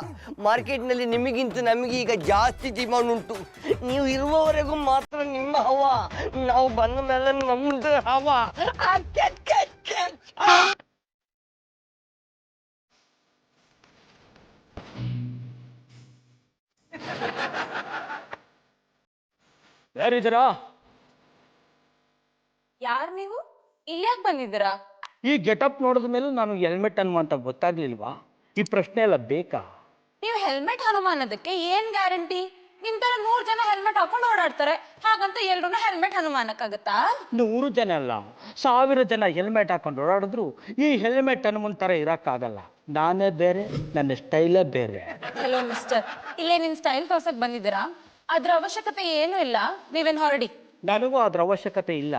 ಮಾರ್ಕೆಟ್ನಲ್ಲಿ ನಿಮಗಿಂತ ನಮಗೆ ಈಗ ಜಾಸ್ತಿ ಡಿಮಾಂಡ್ ಉಂಟು. ನೀವು ಇರುವವರೆಗೂ ಮಾತ್ರ ನಿಮ್ಮ ಹವಾ, ನಾವು ಬಂದ ಮೇಲೆ ನಮ್ದು ಹವಾ. ಯಾರಿದ್ದೀರಾ? ಯಾರು ನೀವು? ಇಲ್ಯಾಕ್ ಬಂದಿದ್ದೀರಾ? ಈ ಗೆಟಪ್ ನೋಡಿದ ಮೇಲೆ ನಾನು ಹೆಲ್ಮೆಟ್ ಅನ್ನುವಂತ ಗೊತ್ತಾಗ್ಲಿಲ್ವಾ? ಈ ಪ್ರಶ್ನೆ ಎಲ್ಲ ಬೇಕಾ? ನೀವು ಹೆಲ್ಮೆಟ್ ಹನುಮಾನದಕ್ಕೆ ಏನ್ ಗ್ಯಾರಂಟಿ? ನಿಮ್ ತರ 100 ಜನ ಹೆಲ್ಮೆಟ್ ಹಾಕೊಂಡು ಓಡಾಡ್ತಾರೆ, ಹಾಗಂತ ಎಲ್ರು ಹೆಲ್ಮೆಟ್ ಹನುಮಾನಕ್ಕಾಗತ್ತಾ? 100 ಜನ ಅಲ್ಲ, 1000 ಜನ ಹೆಲ್ಮೆಟ್ ಹಾಕೊಂಡು ಓಡಾಡಿದ್ರು ಈ ಹೆಲ್ಮೆಟ್ ಹನುಮನ್ ತರ ಇರಕ್ಕಾಗಲ್ಲ. ನಾನೇ ಬೇರೆ, ನನ್ನ ಸ್ಟೈಲೇ ಬೇರೆ. ಹಲೋ ಮಿಸ್ಟರ್, ಇಲ್ಲೇ ನಿನ್ ಸ್ಟೈಲ್ ತೋರ್ಸಕ್ ಬಂದಿದ್ದೀರಾ? ಅದ್ರ ಅವಶ್ಯಕತೆ ಏನೂ ಇಲ್ಲ, ನೀವೇನ್ ಹೊರಡಿ. ನನಗೂ ಅದ್ರ ಅವಶ್ಯಕತೆ ಇಲ್ಲ.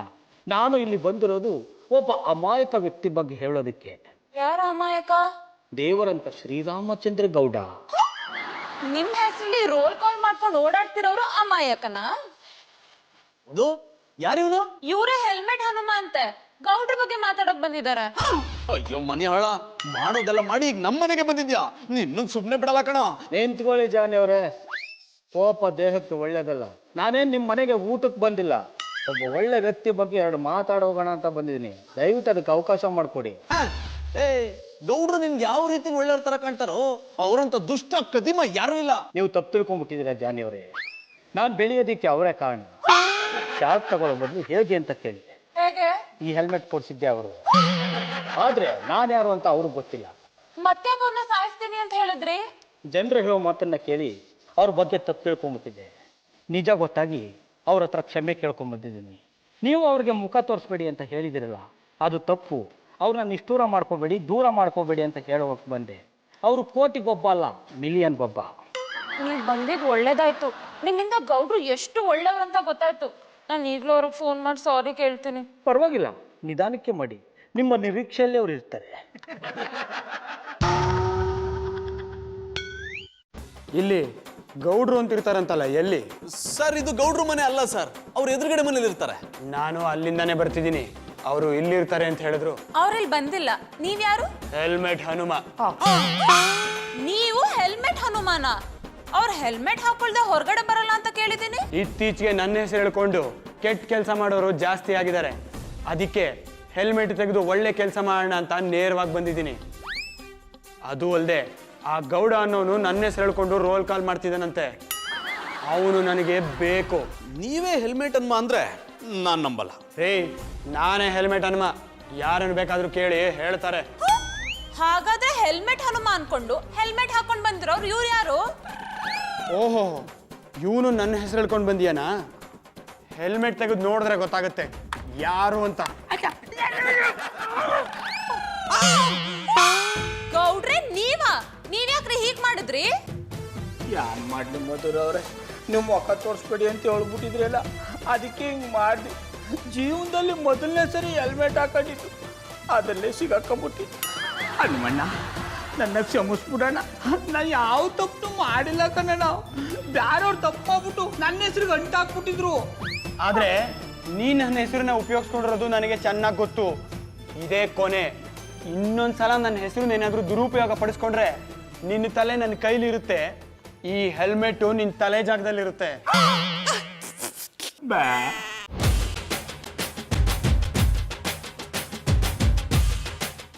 ನಾನು ಇಲ್ಲಿ ಬಂದಿರೋದು ಒಬ್ಬ ಅಮಾಯಕ ವ್ಯಕ್ತಿ ಬಗ್ಗೆ ಹೇಳೋದಕ್ಕೆ. ಯಾರ ಅಮಾಯಕ? ದೇವರಂತ ಶ್ರೀರಾಮಚಂದ್ರ ಗೌಡ. ನಿಮ್ ಹೆಸರಲ್ಲಿ ರೋಲ್ ಕಾಲ್ ಮಾಡ್ಕೊಂಡು ಓಡಾಡ್ತಿರೋರು ಅಮಾಯಕನ? ಯಾರಿವನು? ಇವರೇ ಹೆಲ್ಮೆಟ್ ಹನುಮ ಅಂತೆ. ಗೌಡ್ರ ಬಗ್ಗೆ ಮಾತಾಡಕ್ ಬಂದಿದ್ದಾರೆ. ಅಯ್ಯೋ ಮನೆ ಹಾಳ, ಮಾಡೋದೆಲ್ಲ ಮಾಡಿ ಈಗ ನಮ್ಮನೆಗೆ ಬಂದಿದ್ಯಾ? ನಿನ್ನ ಸುಮ್ನೆ ಬಿಡಲ್ಲ ಕಣ. ನಿಂತ್ಕೊಳ್ಳಿ ಜಾನಿ ಅವರೇ, ಕೋಪ ದೇಹಕ್ಕೆ ಒಳ್ಳೇದಲ್ಲ. ನಾನೇನ್ ನಿಮ್ ಮನೆಗೆ ಊಟಕ್ಕೆ ಬಂದಿಲ್ಲ, ಒಬ್ಬ ಒಳ್ಳೆ ವ್ಯಕ್ತಿ ಬಗ್ಗೆ 2 ಮಾತಾಡೋಗೋಣ ಅಂತ ಬಂದಿದ್ದೀನಿ. ದಯವಿಟ್ಟು ಅದಕ್ಕೆ ಅವಕಾಶ ಮಾಡಿಕೊಡಿ. ಗೌಡ್ರು ನಿನ್ಗೆ ಯಾವ ರೀತಿ ಒಳ್ಳೆಯವ್ರ ತರ ಕಾಣ್ತಾರೋ ಅವ್ರಂತ ದುಷ್ಟ ಕದಿಮ ಯಾರು ಇಲ್ಲ. ನೀವು ತಪ್ಪು ತಿಳ್ಕೊಂಡ್ಬಿಟ್ಟಿದ್ದೀರಾ ಜಾನಿ ಅವರೇ. ನಾನು ಬೆಳೆಯೋದಿಕ್ಕೆ ಅವರೇ ಕಾರಣ. ಶಾಕ್ ತಗೊಳ್ಳೋ ಬದಲು ಹೇಗೆ ಅಂತ ಕೇಳಿ ಹೇಗೆ? ಈ ಹೆಲ್ಮೆಟ್ ಕೊಡ್ಸಿದ್ದೆ ಅವರು, ಆದ್ರೆ ನಾನು ಯಾರು ಅಂತ ಅವ್ರಿಗೆ ಗೊತ್ತಿಲ್ಲ. ಮತ್ತೆ ಅವ್ರನ್ನ ಸಾಯಿಸ್ತೀನಿ ಅಂತ ಹೇಳಿದ್ರಿ? ಜನರು ಹೇಳೋ ಮಾತನ್ನ ಕೇಳಿ ಅವ್ರ ಬಗ್ಗೆ ತಪ್ಪು ತಿಳ್ಕೊಂಡ್ಬಿಟ್ಟಿದ್ದೆ. ನಿಜ ಗೊತ್ತಾಗಿ ಅವ್ರ ಹತ್ರ ಕ್ಷಮೆ ಕೇಳ್ಕೊಂಬಂದಿದ್ದೀನಿ. ನೀವು ಅವ್ರಿಗೆ ಮುಖ ತೋರಿಸ್ಬೇಡಿ ಅಂತ ಹೇಳಿದಿರಲ್ಲ, ಅದು ತಪ್ಪು. ಅವ್ರನ್ನ ನಿಷ್ಠೂರ ಮಾಡ್ಕೋಬೇಡಿ, ದೂರ ಮಾಡ್ಕೋಬೇಡಿ ಅಂತ ಹೇಳೋಕೆ ಬಂದೆ. ಅವರು ಕೋಟಿಗೊಬ್ಬ ಅಲ್ಲ, ಮಿಲಿಯನ್ ಗೊಬ್ಬ. ನೀವ್ ಬಂದಿದ್ ಒಳ್ಳೇದಾಯ್ತು. ನಿಮ್ಮಿಂದ ಗೌಡ್ರು ಎಷ್ಟು ಒಳ್ಳೆಯವ್ರು ಅಂತ ಗೊತ್ತಾಯ್ತು. ನಾನು ಈಗಲೂ ಅವ್ರಿಗೆ ಫೋನ್ ಮಾಡಿ ಸಾರಿ ಕೇಳ್ತೀನಿ. ಪರವಾಗಿಲ್ಲ, ನಿಧಾನಕ್ಕೆ ಮಾಡಿ, ನಿಮ್ಮ ನಿರೀಕ್ಷೆಯಲ್ಲಿ ಅವ್ರು ಇರ್ತಾರೆ. ಇಲ್ಲಿ ಗೌಡ್ರು ಅಂತ ಇರ್ತಾರಂತಲ್ಲ, ಎಲ್ಲಿ? ಸರ್ ಇದು ಗೌಡ್ರ ಮನೆ ಅಲ್ಲ ಸರ್, ಅವ್ರ ಎದುರುಗಡೆ ಮನೇಲಿ ಇರ್ತಾರೆ. ನಾನು ಅಲ್ಲಿಂದಾನೇ ಬರ್ತಿದ್ದೀನಿ. ಅವರು ಇಲ್ಲಿರ್ತಾರೆ ಅಂತ ಹೇಳಿದ್ರು. ಅವ್ರಿಲ್ ಬಂದಿಲ್ಲ. ನೀವ್ಯಾರು? ಹೆಲ್ಮೆಟ್ ಹನುಮ. ನೀವು ಹೆಲ್ಮೆಟ್ ಹನುಮಾನ? ಅವ್ರ ಹೆಲ್ಮೆಟ್ ಹಾಕೊಳ್ದೆ ಹೊರಗಡೆ ಬರಲ್ಲ ಅಂತ ಕೇಳಿದ್ದೀನಿ. ಇತ್ತೀಚೆಗೆ ನನ್ನ ಹೆಸರು ಹೇಳ್ಕೊಂಡು ಕೆಟ್ಟ ಕೆಲಸ ಮಾಡೋರು ಜಾಸ್ತಿ ಆಗಿದ್ದಾರೆ. ಅದಕ್ಕೆ ಹೆಲ್ಮೆಟ್ ತೆಗೆದು ಒಳ್ಳೆ ಕೆಲಸ ಮಾಡೋಣ ಅಂತ ನೇರವಾಗಿ ಬಂದಿದ್ದೀನಿ. ಅದು ಅಲ್ಲದೆ ಆ ಗೌಡ ಅನ್ನೋನು ನನ್ನ ಹೆಸರು ಹೇಳ್ಕೊಂಡು ರೋಲ್ ಕಾಲ್ ಮಾಡ್ತಿದ್ದಾನಂತೆ. ಅವನು ನನಗೆ ಬೇಕು. ನೀವೇ ಹೆಲ್ಮೆಟ್ ಅನ್ಮ ಅಂದ್ರೆ ನಾನ್ ನಂಬಲ್ಲ. ರೇ, ನಾನೇ ಹೆಲ್ಮೆಟ್ ಹನುಮ. ಯಾರನ್ನು ಬೇಕಾದ್ರೂ ಕೇಳಿ ಹೇಳ್ತಾರೆ. ಹಾಗಾದ್ರೆ ಹೆಲ್ಮೆಟ್ ಹನುಮ ಅನ್ಕೊಂಡು ಹೆಲ್ಮೆಟ್ ಹಾಕೊಂಡ್ ಬಂದಿರೋರು ಇವ್ರು ಯಾರು? ಓಹೋ, ಇವನು ನನ್ನ ಹೆಸರು ಹೇಳ್ಕೊಂಡು ಬಂದಿಯಾನ? ಹೆಲ್ಮೆಟ್ ತೆಗೆದು ನೋಡಿದ್ರೆ ಗೊತ್ತಾಗುತ್ತೆ ಯಾರು ಅಂತ. ಗೌಡ್ರೆ ನೀವ್ಯಾಕ್ರಿ ಹೀಗ್ ಮಾಡಿದ್ರಿ? ಯಾರು ಮಾಡ್ಲಿ ಮಧುರ ಅವ್ರೆ, ನೀವು ಮುಖ ತೋರಿಸ್ಬೇಡಿ ಅಂತ ಹೇಳ್ಬಿಟ್ಟಿದ್ರಲ್ಲ, ಅದಕ್ಕೆ ಹಿಂಗೆ ಮಾಡಿ. ಜೀವನದಲ್ಲಿ ಮೊದಲನೇ ಸರಿ ಹೆಲ್ಮೆಟ್ ಹಾಕೊಂಡಿದ್ದು, ಅದರಲ್ಲೇ ಸಿಗಾಕೊಂಬಿಟ್ಟು. ಹನುಮಣ್ಣ, ನನ್ನ ಕ್ಷಮಿಸ್ಬಿಡೋಣ. ನಾನು ಯಾವ ತಪ್ಪು ಮಾಡಿಲ್ಲ ಕಣ್ಣ. ಬ್ಯಾರವ್ರು ತಪ್ಪು ಮಾಡ್ಬಿಟ್ಟು ನನ್ನ ಹೆಸರಿಗೆ ಅಂಟಾಕ್ಬಿಟ್ಟಿದ್ರು. ಆದ್ರೆ ನೀನ್ ನನ್ನ ಹೆಸರನ್ನ ಉಪಯೋಗಿಸ್ಕೊಂಡಿರೋದು ನನಗೆ ಚೆನ್ನಾಗಿ ಗೊತ್ತು. ಇದೇ ಕೊನೆ. ಇನ್ನೊಂದ್ಸಲ ನನ್ನ ಹೆಸರನ್ನ ಏನಾದ್ರೂ ದುರುಪಯೋಗ ಪಡಿಸ್ಕೊಂಡ್ರೆ ನಿನ್ನ ತಲೆ ನನ್ನ ಕೈಲಿರುತ್ತೆ, ಈ ಹೆಲ್ಮೆಟ್ ನಿನ್ನ ತಲೆ ಜಾಗದಲ್ಲಿರುತ್ತೆ. ಬಾ